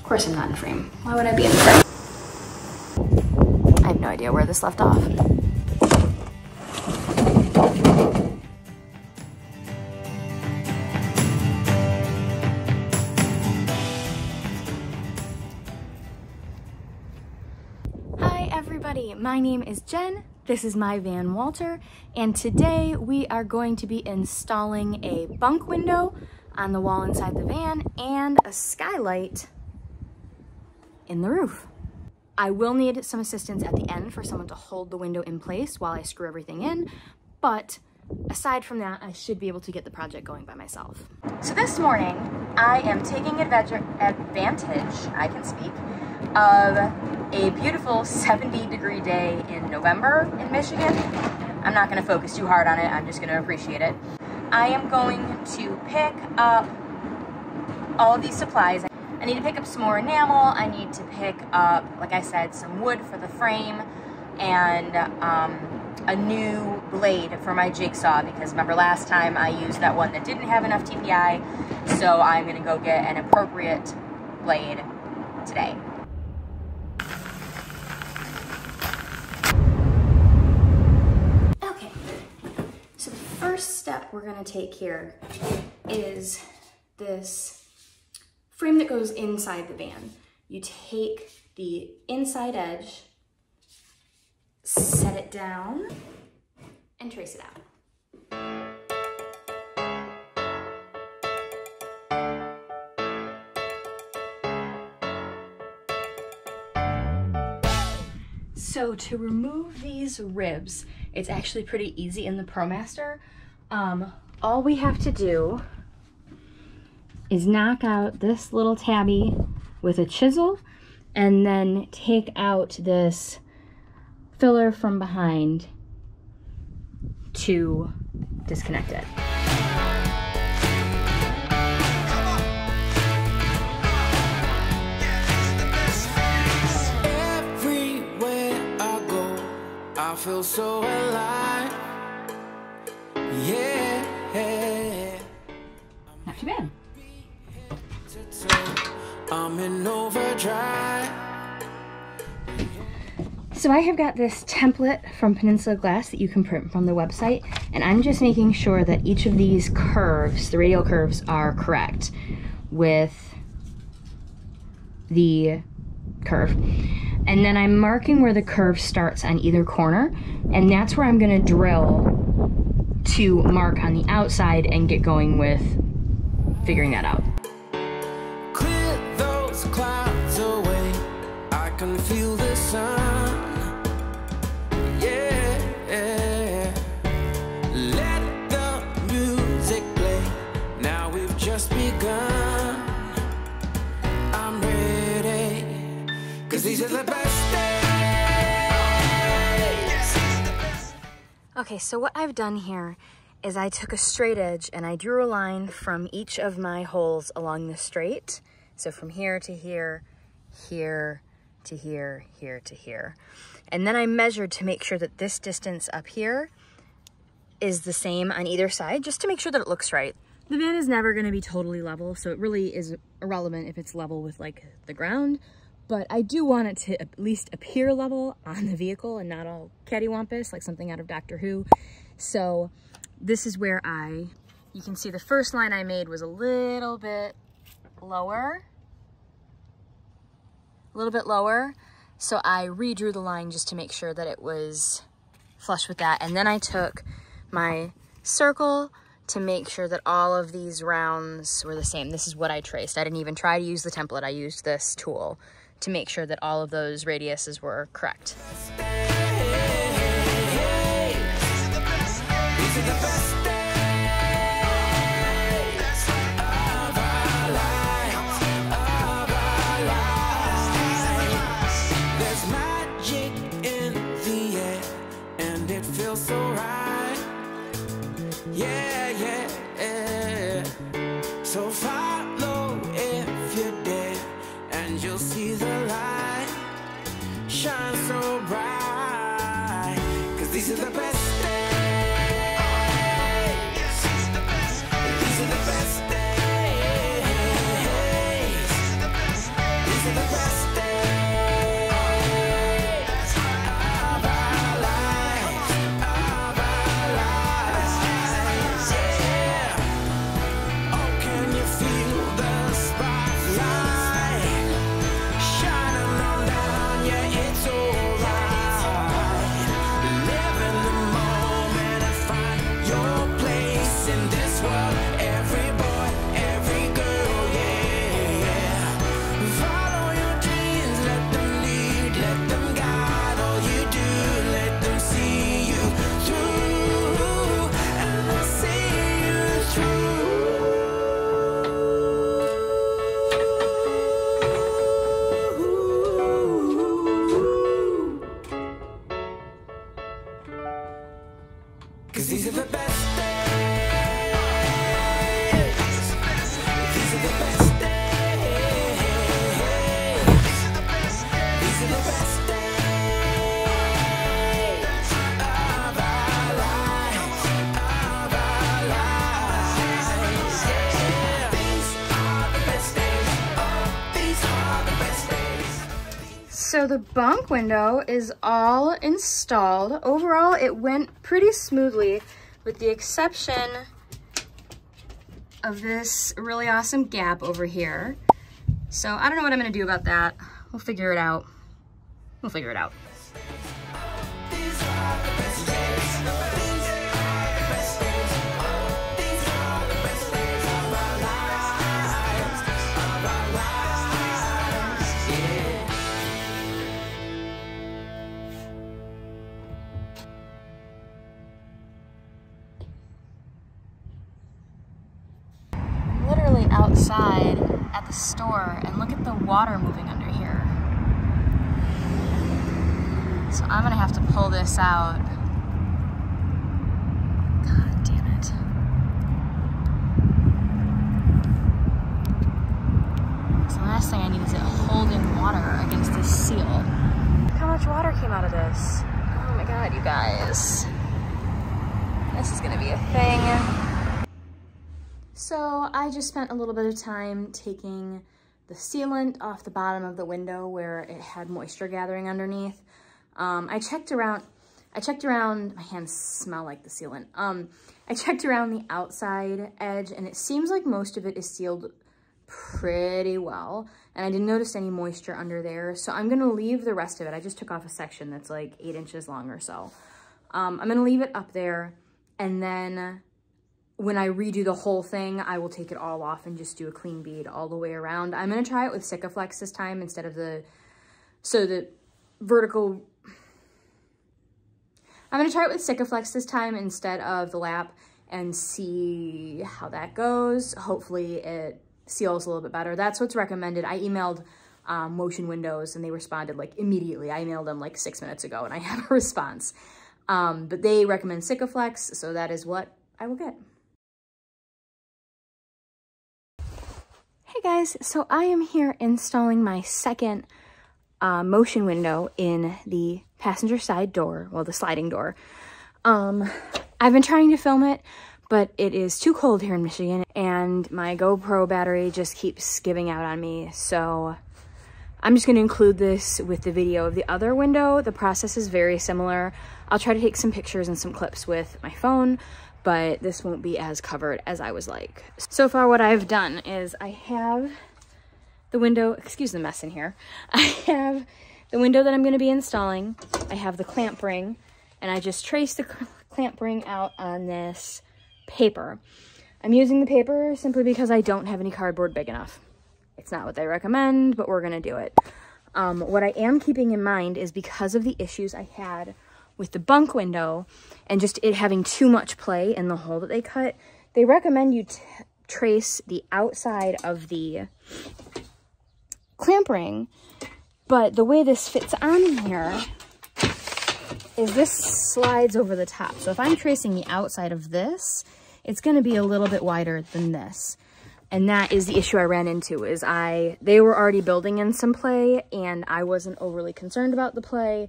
Of course I'm not in frame. Why would I be in frame? I have no idea where this left off. Hi everybody, my name is Jen. This is my van Walter, and today we are going to be installing a bunk window on the wall inside the van and a skylight in the roof. I will need some assistance at the end for someone to hold the window in place while I screw everything in, but aside from that, I should be able to get the project going by myself. So this morning, I am taking advantage, I can speak, of a beautiful 70-degree day in November in Michigan. I'm not gonna focus too hard on it, I'm just gonna appreciate it. I am going to pick up all of these supplies. I need to pick up some more enamel, I need to pick up, like I said, some wood for the frame, and a new blade for my jigsaw, because remember last time I used that one that didn't have enough TPI, so I'm gonna go get an appropriate blade today. Okay, so the first step we're gonna take here is this frame that goes inside the van. You take the inside edge, set it down, and trace it out. So to remove these ribs, it's actually pretty easy in the Promaster. All we have to do is knock out this little tabby with a chisel and then take out this filler from behind to disconnect it. Everywhere I go, I feel so alive. Yeah. Not too bad. I'm in overdrive. So I have got this template from Peninsula Glass that you can print from the website, and I'm just making sure that each of these curves, the radial curves, are correct with the curve. And then I'm marking where the curve starts on either corner, and that's where I'm gonna drill to mark on the outside and get going with figuring that out. Clear those clouds away, I can feel the sun. Yeah, let the music play, now we've just begun. I'm ready, 'cause these are the best days. Okay, so what I've done here is I took a straight edge and I drew a line from each of my holes along the straight. So from here to here, here to here, here to here. And then I measured to make sure that this distance up here is the same on either side, just to make sure that it looks right. The van is never gonna be totally level, so it really is irrelevant if it's level with like the ground, but I do want it to at least appear level on the vehicle and not all cattywampus like something out of Doctor Who. So this is where you can see the first line I made was a little bit lower. So I redrew the line just to make sure that it was flush with that. And then I took my circle to make sure that all of these rounds were the same. This is what I traced. I didn't even try to use the template. I used this tool to make sure that all of those radiuses were correct. So follow if you're dead, and you'll see the light shine so bright. 'Cause these are the best days. These are the best days. These So the bunk window is all installed. Overall, it went pretty smoothly with the exception of this really awesome gap over here. So I don't know what I'm gonna do about that. We'll figure it out. We'll figure it out. Literally outside at the store, and look at the water moving under here. So I'm gonna have to pull this out. God damn it. So the last thing I need is it holding water against this seal. Look how much water came out of this. Oh my God, you guys. This is gonna be a thing. So I just spent a little bit of time taking the sealant off the bottom of the window where it had moisture gathering underneath. I checked around, my hands smell like the sealant. I checked around the outside edge and it seems like most of it is sealed pretty well. And I didn't notice any moisture under there. So I'm gonna leave the rest of it. I just took off a section that's like 8 inches long or so. I'm gonna leave it up there, and then when I redo the whole thing, I will take it all off and just do a clean bead all the way around. I'm gonna try it with Sikaflex this time instead of the vertical. I'm gonna try it with Sikaflex this time instead of the lap and see how that goes. Hopefully it seals a little bit better. That's what's recommended. I emailed Motion Windows and they responded like immediately. I emailed them like 6 minutes ago and I have a response. But they recommend Sikaflex, so that is what I will get. Hey guys, so I am here installing my second motion window in the passenger side door, well, the sliding door. I've been trying to film it, but it is too cold here in Michigan and my GoPro battery just keeps giving out on me. So I'm just going to include this with the video of the other window. The process is very similar. I'll try to take some pictures and some clips with my phone, but this won't be as covered as I was like. So far what I've done is I have the window, excuse the mess in here. I have the window that I'm gonna be installing. I have the clamp ring, and I just traced the clamp ring out on this paper. I'm using the paper simply because I don't have any cardboard big enough. It's not what they recommend, but we're gonna do it. What I am keeping in mind is because of the issues I had with the bunk window and just it having too much play in the hole that they cut, they recommend you trace the outside of the clamp ring. But the way this fits on here is this slides over the top. So if I'm tracing the outside of this, it's going to be a little bit wider than this. And that is the issue I ran into, is they were already building in some play and I wasn't overly concerned about the play.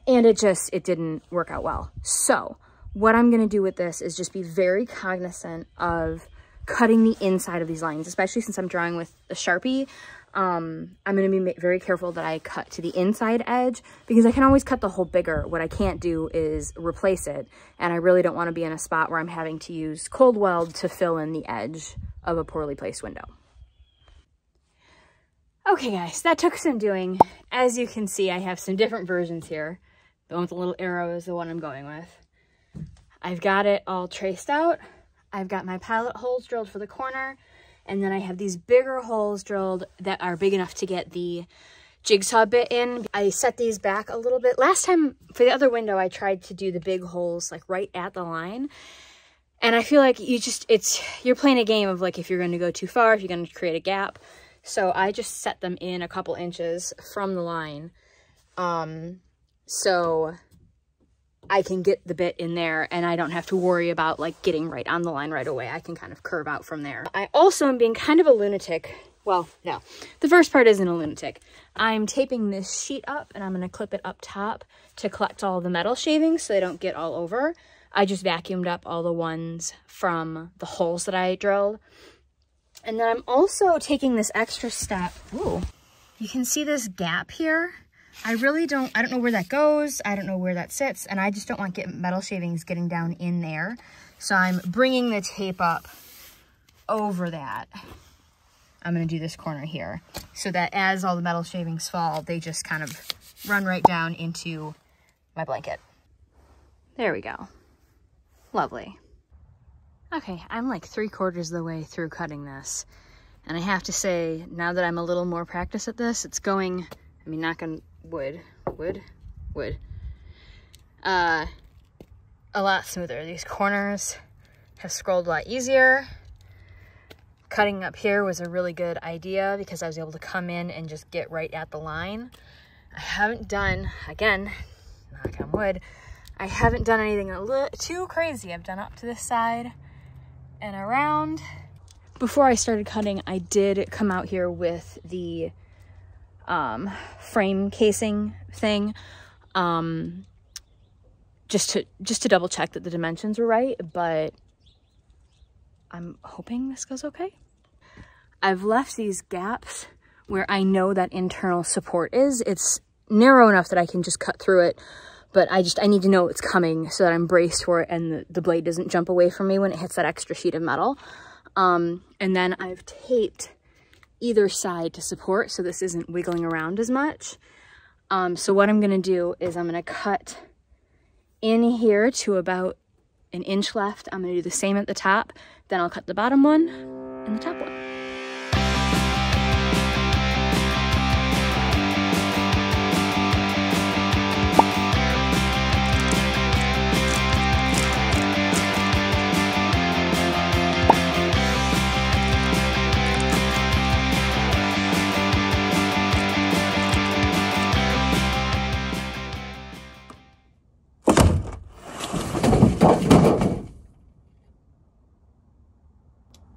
And it didn't work out well. So what I'm going to do with this is just be very cognizant of cutting the inside of these lines, especially since I'm drawing with a Sharpie. I'm going to be very careful that I cut to the inside edge because I can always cut the hole bigger. What I can't do is replace it. And I really don't want to be in a spot where I'm having to use cold weld to fill in the edge of a poorly placed window. Okay guys, that took some doing. As you can see, I have some different versions here. The one with the little arrow is the one I'm going with. I've got it all traced out. I've got my pilot holes drilled for the corner. And then I have these bigger holes drilled that are big enough to get the jigsaw bit in. I set these back a little bit. Last time for the other window, I tried to do the big holes like right at the line. And I feel like you're playing a game of like if you're going to go too far, if you're going to create a gap. So I just set them in a couple inches from the line. So I can get the bit in there and I don't have to worry about like getting right on the line right away. I can kind of curve out from there. I also am being kind of a lunatic. Well, no, the first part isn't a lunatic. I'm taping this sheet up and I'm going to clip it up top to collect all the metal shavings so they don't get all over. I just vacuumed up all the ones from the holes that I drilled. And then I'm also taking this extra step. Ooh, You can see this gap here. I don't know where that goes. I don't know where that sits, and I just don't want metal shavings getting down in there. So I'm bringing the tape up over that. I'm gonna do this corner here so that as all the metal shavings fall, they just kind of run right down into my blanket. There we go. Lovely. Okay, I'm like 3/4 of the way through cutting this. And I have to say, now that I'm a little more practiced at this, it's going, I mean, knock on wood, a lot smoother. These corners have scrolled a lot easier. Cutting up here was a really good idea because I was able to come in and just get right at the line. I haven't done, again, knock on wood, I haven't done anything too crazy. I've done up to this side and around. Before I started cutting, I did come out here with the frame casing thing, just to double check that the dimensions were right, but I'm hoping this goes okay. I've left these gaps where I know that internal support is. It's narrow enough that I can just cut through it, but I need to know it's coming so that I'm braced for it and the blade doesn't jump away from me when it hits that extra sheet of metal. And then I've taped either side to support so this isn't wiggling around as much. So what I'm gonna do is I'm gonna cut in here to about 1 inch left. I'm gonna do the same at the top, then I'll cut the bottom one and the top one.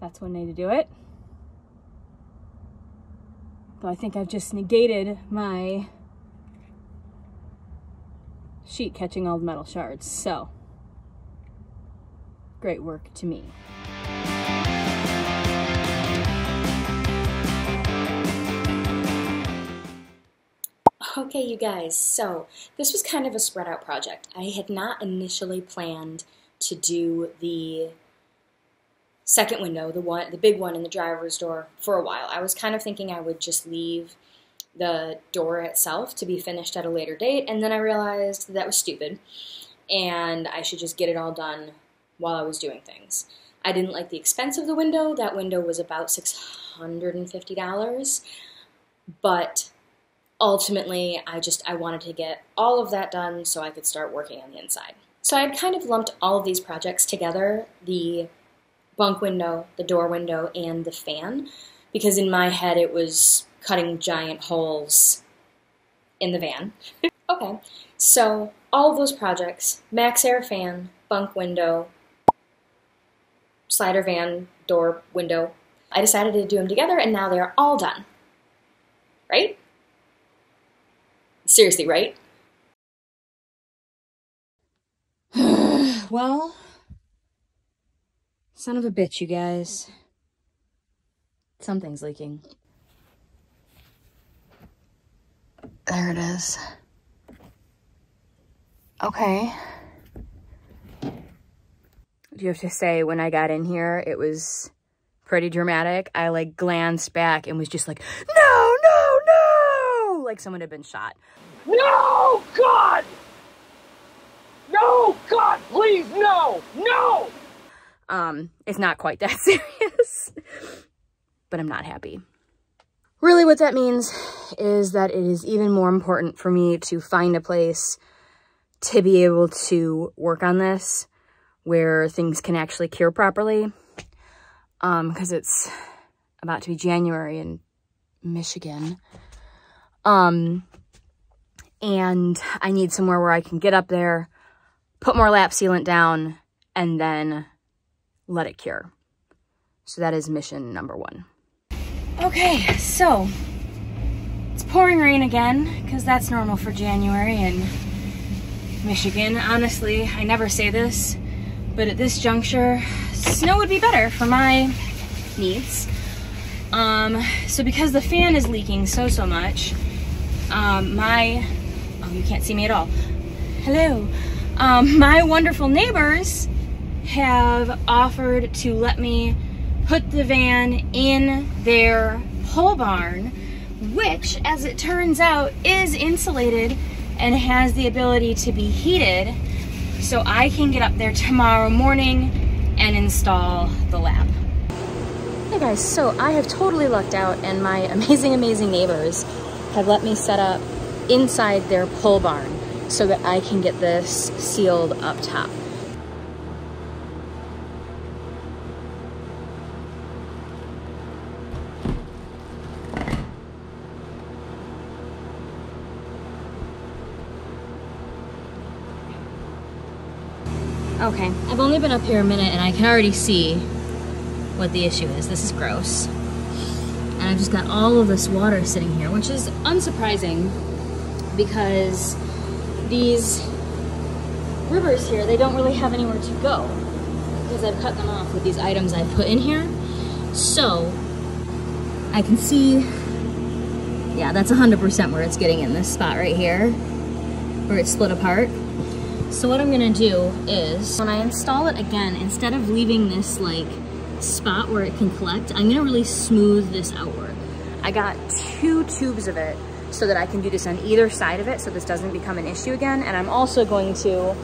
That's one way to do it. Though I think I've just negated my sheet catching all the metal shards, so great work to me. Okay, you guys, so this was kind of a spread out project. I had not initially planned to do the second window, the big one in the driver's door, for a while. I was kind of thinking I would just leave the door itself to be finished at a later date, and then I realized that was stupid and I should just get it all done while I was doing things. I didn't like the expense of the window. That window was about $650, but ultimately I wanted to get all of that done so I could start working on the inside. So I'd kind of lumped all of these projects together, the bunk window, the door window, and the fan, because in my head it was cutting giant holes in the van. Okay, so all of those projects, max air fan, bunk window, slider van, door window, I decided to do them together and now they're all done. Right? Seriously, right? Well, son of a bitch, you guys. Something's leaking. There it is. Okay. Do you have to say, when I got in here, it was pretty dramatic. I like glanced back and was just like, no, no, no! Like someone had been shot. No, God! No, God, please, no, no! It's not quite that serious, but I'm not happy. Really what that means is that it is even more important for me to find a place to be able to work on this where things can actually cure properly, because it's about to be January in Michigan. And I need somewhere where I can get up there, put more lap sealant down, and then let it cure. So that is mission number 1. Okay, so it's pouring rain again, because that's normal for January in Michigan. Honestly, I never say this, but at this juncture, snow would be better for my needs. So because the fan is leaking so much, oh, you can't see me at all. Hello. My wonderful neighbors have offered to let me put the van in their pole barn, which, as it turns out, is insulated and has the ability to be heated, so I can get up there tomorrow morning and install the lab. Hey guys, so I have totally lucked out, and my amazing neighbors have let me set up inside their pole barn so that I can get this sealed up top. Okay, I've only been up here a minute and I can already see what the issue is. This is gross. And I've just got all of this water sitting here, which is unsurprising because these rivers here, they don't really have anywhere to go because I've cut them off with these items I've put in here. So I can see, yeah, that's 100% where it's getting in this spot right here, where it's split apart. So what I'm gonna do is, when I install it again, instead of leaving this like spot where it can collect, I'm gonna really smooth this outward. I got 2 tubes of it so that I can do this on either side of it so this doesn't become an issue again. And I'm also going to,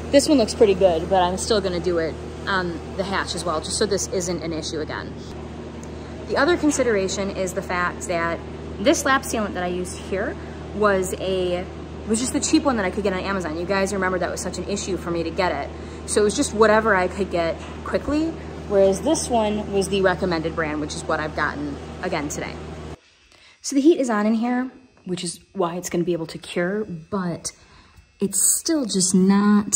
this one looks pretty good, but I'm still gonna do it on the hatch as well, just so this isn't an issue again. The other consideration is the fact that this lap sealant that I used here was just the cheap one that I could get on Amazon. You guys remember that was such an issue for me to get it. So it was just whatever I could get quickly, whereas this one was the recommended brand, which is what I've gotten again today. So the heat is on in here, which is why it's gonna be able to cure, but it's still just not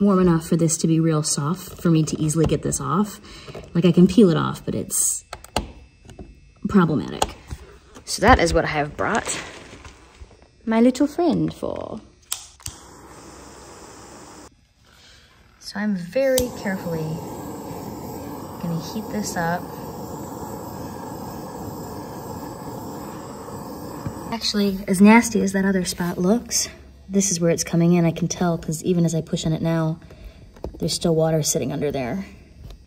warm enough for this to be real soft for me to easily get this off. Like I can peel it off, but it's problematic. So that is what I have brought my little friend for. So I'm very carefully gonna heat this up. Actually, as nasty as that other spot looks, this is where it's coming in. I can tell because even as I push on it now, there's still water sitting under there.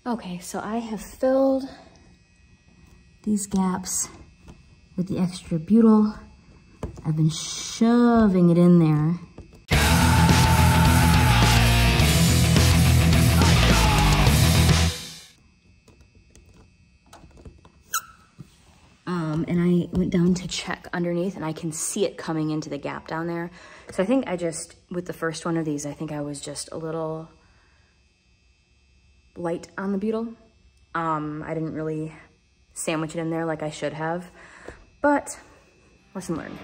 Okay, so I have filled these gaps with the extra butyl. I've been shoving it in there. And I went down to check underneath and I can see it coming into the gap down there. So I think with the first one of these, I think I was just a little light on the butyl. I didn't really sandwich it in there like I should have, but lesson learned.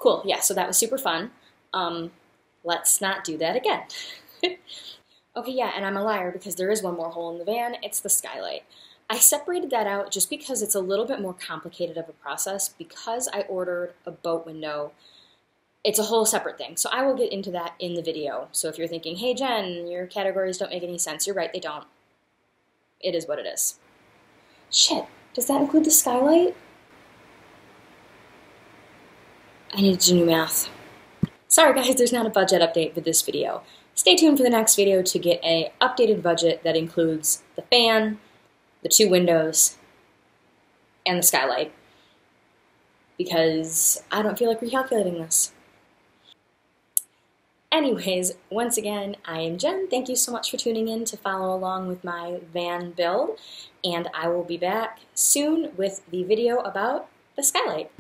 Cool, yeah, so that was super fun. Let's not do that again. Okay, yeah, and I'm a liar because there is one more hole in the van. It's the skylight. I separated that out just because it's a little bit more complicated of a process because I ordered a boat window. It's a whole separate thing, so I will get into that in the video. So if you're thinking, hey Jen, your categories don't make any sense, you're right, they don't. It is what it is. Shit, does that include the skylight? I need to do math. Sorry guys, there's not a budget update with this video. Stay tuned for the next video to get an updated budget that includes the fan, the 2 windows, and the skylight. Because I don't feel like recalculating this. Anyways, once again, I am Jen. Thank you so much for tuning in to follow along with my van build. And I will be back soon with the video about the skylight.